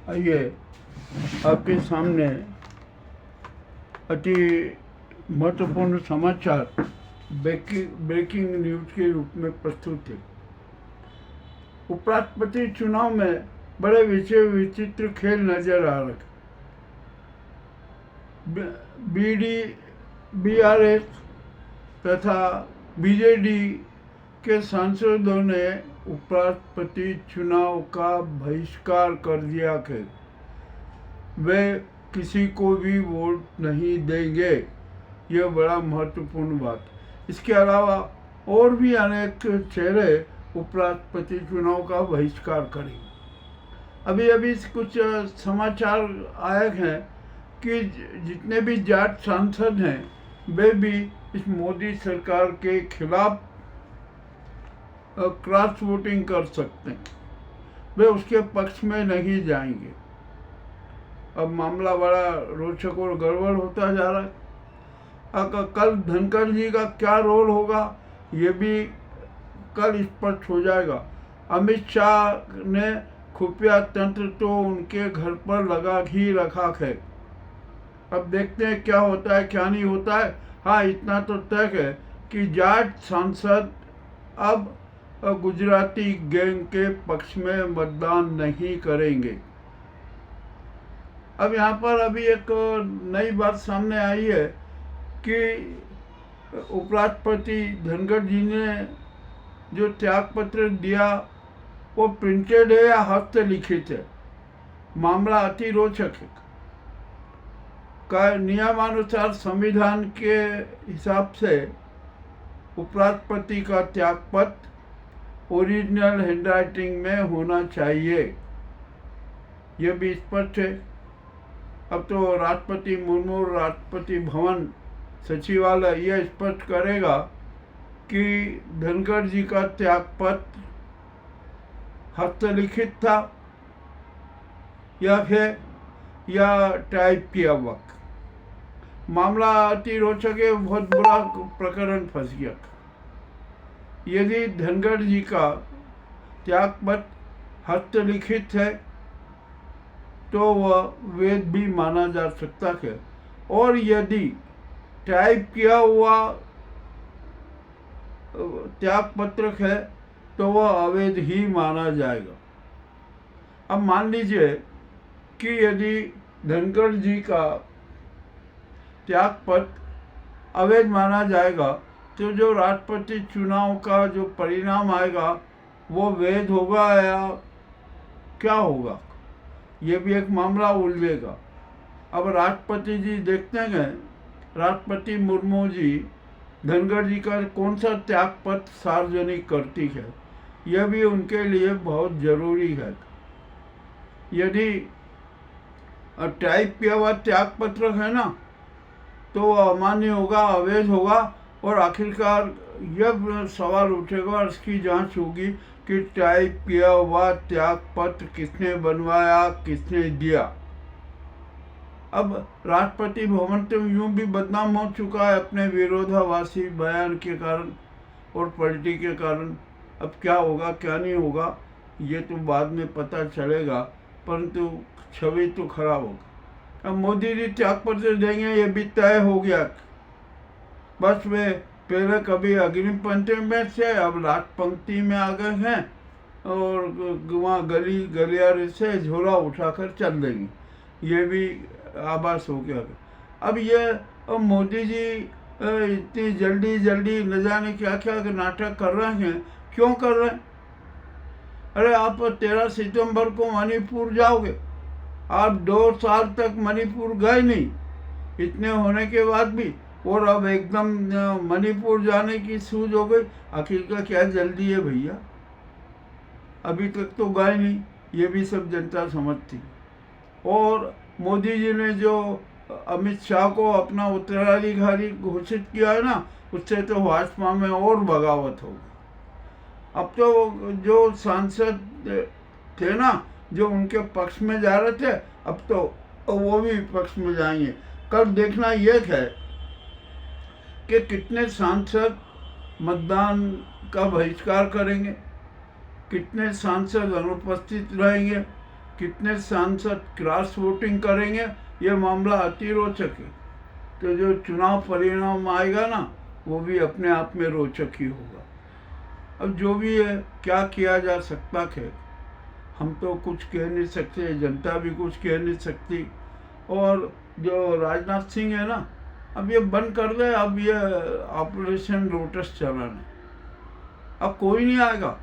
आइए आपके सामने अति महत्वपूर्ण समाचार ब्रेकिंग न्यूज के रूप में प्रस्तुत है। उपराष्ट्रपति चुनाव में बड़े विचित्र खेल नजर आ रहे। बीआरएस तथा बीजेडी के सांसदों ने उपराष्ट्रपति चुनाव का बहिष्कार कर दिया कि वे किसी को भी वोट नहीं देंगे। यह बड़ा महत्वपूर्ण बात। इसके अलावा और भी अनेक चेहरे उपराष्ट्रपति चुनाव का बहिष्कार करेंगे। अभी अभी कुछ समाचार आए हैं कि जितने भी जाट सांसद हैं वे भी इस मोदी सरकार के खिलाफ क्रॉस वोटिंग कर सकते हैं, वे उसके पक्ष में नहीं जाएंगे। अब मामला बड़ा रोचक और गड़बड़ होता जा रहा है। कल धनखड़ जी का क्या रोल होगा ये भी कल स्पष्ट हो जाएगा। अमित शाह ने खुफिया तंत्र तो उनके घर पर लगा ही रखा है। अब देखते हैं क्या होता है क्या नहीं होता है। हाँ, इतना तो तय है कि जाट सांसद अब गुजराती गैंग के पक्ष में मतदान नहीं करेंगे। अब यहाँ पर अभी एक नई बात सामने आई है कि उपराष्ट्रपति धनखड़ जी ने जो त्याग पत्र दिया वो प्रिंटेड है या हस्तलिखित है। मामला अति रोचक है। का नियमानुसार संविधान के हिसाब से उपराष्ट्रपति का त्याग पत्र ओरिजिनल हैंडराइटिंग में होना चाहिए। यह भी स्पष्ट है। अब तो राष्ट्रपति मुर्मू राष्ट्रपति भवन सचिवालय यह स्पष्ट करेगा कि धनखड़ जी का त्यागपत्र हस्तलिखित था या फिर टाइप किया हुआ। मामला अति रोचक है। बहुत बुरा प्रकरण फंस गया। यदि धनखड़ जी का त्यागपत्र हस्तलिखित है तो वह वैध भी माना जा सकता है, और यदि टाइप किया हुआ त्यागपत्र है तो वह अवैध ही माना जाएगा। अब मान लीजिए कि यदि धनखड़ जी का त्यागपत्र अवैध माना जाएगा तो जो राष्ट्रपति चुनाव का जो परिणाम आएगा वो वैध होगा या क्या होगा, ये भी एक मामला उलझेगा। अब राष्ट्रपति जी देखते हैं राष्ट्रपति मुर्मू जी धनखड़ जी का कौन सा त्यागपत्र सार्वजनिक करती है, यह भी उनके लिए बहुत जरूरी है। यदि टाइप किया हुआ त्यागपत्र है ना तो अमान्य होगा, अवैध होगा, और आखिरकार यह सवाल उठेगा और इसकी जांच होगी कि टाइप किया हुआ त्यागपत्र किसने बनवाया, किसने दिया। अब राष्ट्रपति भवन तो यूं भी बदनाम हो चुका है अपने विरोधाभासी बयान के कारण और पलटी के कारण। अब क्या होगा क्या नहीं होगा ये तो बाद में पता चलेगा, परंतु छवि तो खराब होगी। अब मोदी जी त्यागपत्र देंगे ये भी तय हो गया। बस वे पहले कभी अग्रिम पंक्ति में से अब लास्ट पंक्ति में आ गए हैं और वहाँ गलियारे से झोला उठाकर चल देंगे। ये भी आभास हो गया। अब ये मोदी जी इतनी जल्दी न जाने क्या क्या नाटक कर रहे हैं। क्यों कर रहे हैं? अरे आप 13 सितंबर को मणिपुर जाओगे, आप 2 साल तक मणिपुर गए नहीं, इतने होने के बाद भी, और अब एकदम मणिपुर जाने की सूझ हो गई। आखिर का क्या जल्दी है भैया, अभी तक तो गए नहीं, ये भी सब जनता समझती। और मोदी जी ने जो अमित शाह को अपना उत्तराधिकारी घोषित किया है ना, उससे तो भाजपा में और बगावत होगी। अब तो जो सांसद थे ना जो उनके पक्ष में जा रहे थे, अब तो वो भी पक्ष में जाएंगे। कल देखना यह है कि कितने सांसद मतदान का बहिष्कार करेंगे, कितने सांसद अनुपस्थित रहेंगे, कितने सांसद क्रॉस वोटिंग करेंगे, ये मामला अति रोचक है। तो जो चुनाव परिणाम आएगा ना, वो भी अपने आप में रोचक ही होगा। अब जो भी है, क्या किया जा सकता है, हम तो कुछ कह नहीं सकते, जनता भी कुछ कह नहीं सकती। और जो राजनाथ सिंह है ना, अब ये बंद कर दे, अब ये ऑपरेशन लोटस चलाना, अब कोई नहीं आएगा।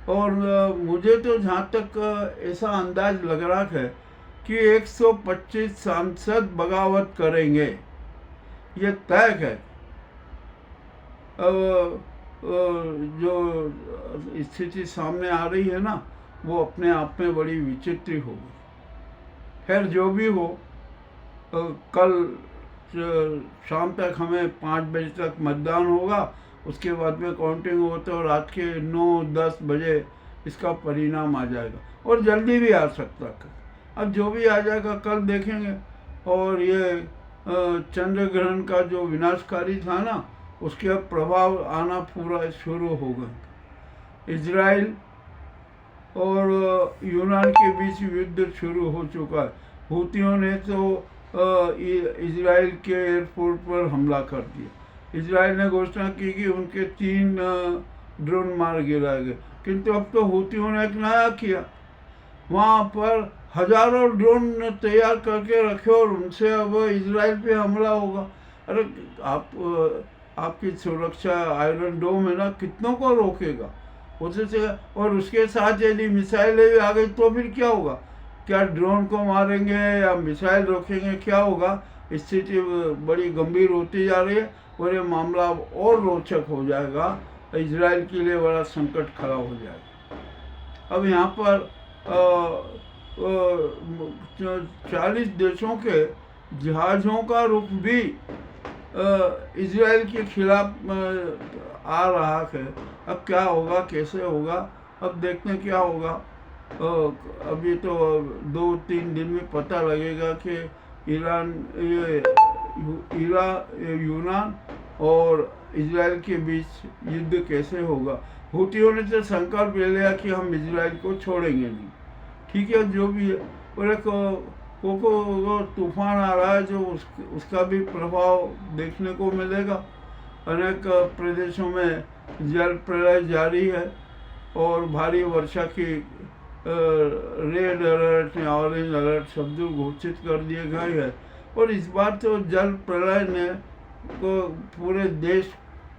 और मुझे तो जहाँ तक ऐसा अंदाज लग रहा है कि 125 सांसद बगावत करेंगे, ये तय है। जो स्थिति सामने आ रही है ना, वो अपने आप में बड़ी विचित्र होगी। खैर जो भी हो, कल शाम तक हमें 5 बजे तक मतदान होगा, उसके बाद में काउंटिंग हो तो रात के 9-10 बजे इसका परिणाम आ जाएगा, और जल्दी भी आ सकता है। अब जो भी आ जाएगा कल देखेंगे। और ये चंद्र ग्रहण का जो विनाशकारी था ना, उसके अब प्रभाव आना पूरा शुरू हो गए। इजराइल और यूनान के बीच युद्ध शुरू हो चुका है। हूतियों ने तो इजराइल के एयरपोर्ट पर हमला कर दिया। इजराइल ने घोषणा की कि उनके 3 ड्रोन मार गिराए गए, किंतु अब तो हूतियों ने एक नया किया, वहाँ पर हजारों ड्रोन तैयार करके रखे और उनसे अब इजराइल पे हमला होगा। अरे आपकी सुरक्षा आयरन डोम है ना, कितनों को रोकेगा उससे। और उसके साथ यदि मिसाइलें भी आ गई तो फिर क्या होगा? क्या ड्रोन को मारेंगे या मिसाइल रोकेंगे, क्या होगा? स्थिति बड़ी गंभीर होती जा रही है और ये मामला और रोचक हो जाएगा। इजराइल के लिए बड़ा संकट खड़ा हो जाएगा। अब यहाँ पर 40 देशों के जहाज़ों का रुख भी इजराइल के खिलाफ आ रहा है। अब क्या होगा, कैसे होगा, अब देखते हैं क्या होगा। अभी तो 2-3 दिन में पता लगेगा कि यूनान और इजराइल के बीच युद्ध कैसे होगा। हूतियों ने तो संकल्प ले लिया कि हम इजराइल को छोड़ेंगे नहीं। ठीक है, जो भी है। और एक कोको तूफान आ रहा है, जो उसका भी प्रभाव देखने को मिलेगा। अनेक प्रदेशों में जल प्रलय जारी है और भारी वर्षा की रेड अलर्ट या ऑरेंज अलर्ट शब्द घोषित कर दिए गए हैं। और इस बार तो जल प्रलय ने पूरे देश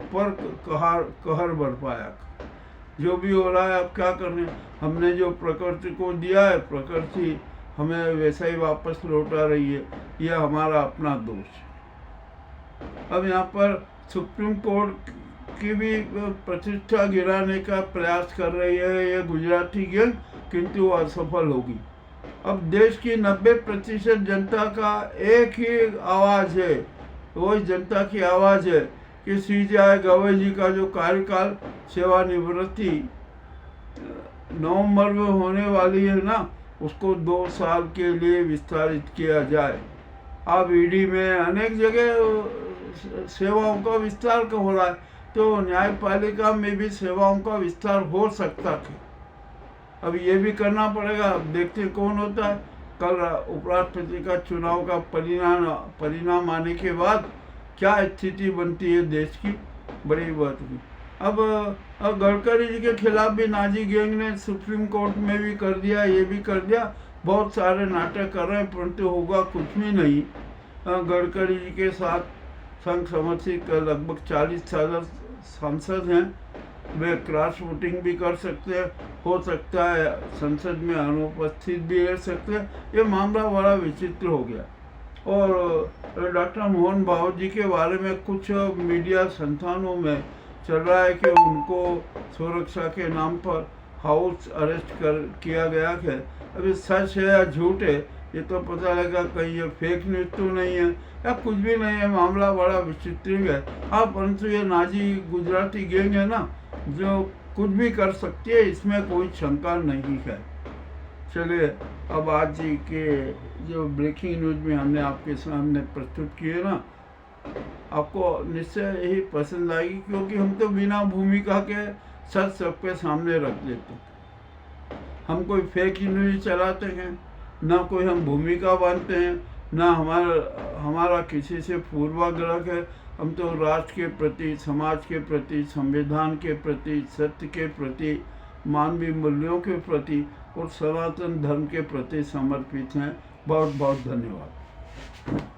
पर कहर बरपाया। जो भी हो रहा है, अब क्या करने, हमने जो प्रकृति को दिया है, प्रकृति हमें वैसा ही वापस लौटा रही है। यह हमारा अपना दोष है। अब यहाँ पर सुप्रीम कोर्ट की भी प्रतिष्ठा गिराने का प्रयास कर रही है ये गुजराती गैंग, किंतु असफल होगी। अब देश की 90% जनता का एक ही आवाज़ है, वही जनता की आवाज़ है कि CJI गवई जी का जो कार्यकाल सेवानिवृत्ति नवंबर में होने वाली है ना, उसको 2 साल के लिए विस्तारित किया जाए। अब ED में अनेक जगह सेवाओं का विस्तार हो रहा है, तो न्यायपालिका में भी सेवाओं का विस्तार हो सकता है। अब ये भी करना पड़ेगा। अब देखते कौन होता है। कल उपराष्ट्रपति का चुनाव का परिणाम आने के बाद क्या स्थिति बनती है देश की, बड़ी बात हुई। अब गडकरी जी के खिलाफ भी नाजी गैंग ने सुप्रीम कोर्ट में भी कर दिया, ये भी कर दिया, बहुत सारे नाटक कर रहे हैं, परंतु होगा कुछ भी नहीं। गडकरी जी के साथ संघ समर्थित लगभग 40 सांसद हैं, वे क्रॉस वोटिंग भी कर सकते हैं, हो सकता है संसद में अनुपस्थित भी रह सकते हैं। ये मामला बड़ा विचित्र हो गया। और डॉक्टर मोहन भागवत जी के बारे में कुछ मीडिया संस्थानों में चल रहा है कि उनको सुरक्षा के नाम पर हाउस अरेस्ट किया गया है। अभी सच है या झूठ है ये तो पता लगा, कहीं ये फेक न्यूज़ तो नहीं है या कुछ भी नहीं है। मामला बड़ा विचित्र है। हाँ, परंतु ये नाजी गुजराती गैंग है ना, जो कुछ भी कर सकती है, इसमें कोई शंका नहीं है। चलिए, अब आज के जो ब्रेकिंग न्यूज़ में हमने आपके सामने प्रस्तुत किए ना, आपको निश्चय यही पसंद आएगी, क्योंकि हम तो बिना भूमिका के सच सबके सामने रख देते हैं। हम कोई फेक न्यूज चलाते हैं, ना कोई हम भूमिका बांधते हैं, ना हमारा किसी से पूर्वाग्रह है। हम तो राष्ट्र के प्रति, समाज के प्रति, संविधान के प्रति, सत्य के प्रति, मानवीय मूल्यों के प्रति और सनातन धर्म के प्रति समर्पित हैं। बहुत बहुत धन्यवाद।